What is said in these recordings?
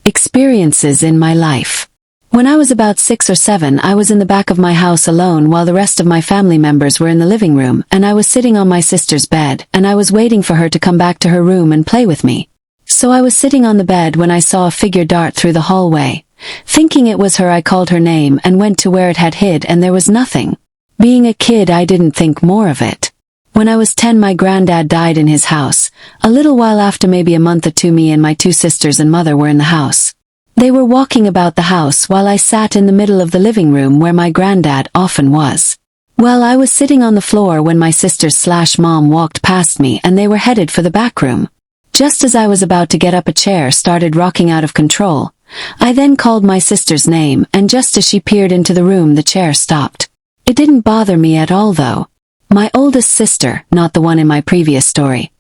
Experiences in my life. When I was about 6 or 7, I was in the back of my house alone while the rest of my family members were in the living room, and I was sitting on my sister's bed, and I was waiting for her to come back to her room and play with me. So I was sitting on the bed when I saw a figure dart through the hallway. Thinking it was her, I called her name and went to where it had hid, and there was nothing. Being a kid, I didn't think more of it. When I was 10, my granddad died in his house. A little while after, maybe a month or two, me and my 2 sisters and mother were in the house. They were walking about the house while I sat in the middle of the living room where my granddad often was. Well, I was sitting on the floor when my sisters/mom walked past me, and they were headed for the back room. Just as I was about to get up, a chair started rocking out of control. I then called my sister's name, and just as she peered into the room, the chair stopped. It didn't bother me at all, though. My oldest sister, not the one in my previous story,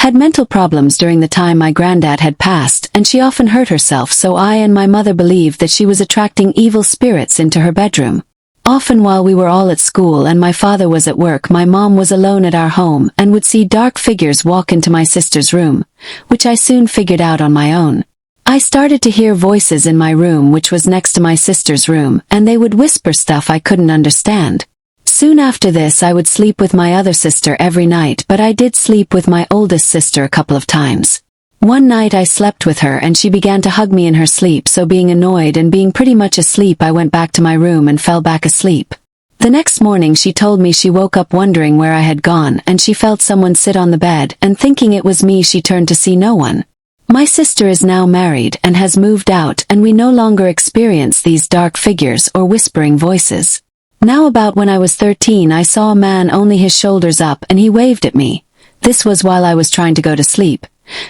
had mental problems during the time my granddad had passed, and she often hurt herself, so I and my mother believed that she was attracting evil spirits into her bedroom. Often while we were all at school and my father was at work, my mom was alone at our home and would see dark figures walk into my sister's room, which I soon figured out on my own. I started to hear voices in my room, which was next to my sister's room, and they would whisper stuff I couldn't understand. Soon after this, I would sleep with my other sister every night, but I did sleep with my oldest sister a couple of times. One night I slept with her and she began to hug me in her sleep, so being annoyed and being pretty much asleep, I went back to my room and fell back asleep. The next morning she told me she woke up wondering where I had gone, and she felt someone sit on the bed, and thinking it was me, she turned to see no one. My sister is now married and has moved out, and we no longer experience these dark figures or whispering voices. Now, about when I was 13, I saw a man only his shoulders up, and he waved at me. This was while I was trying to go to sleep.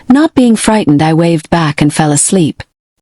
Not being frightened, I waved back and fell asleep.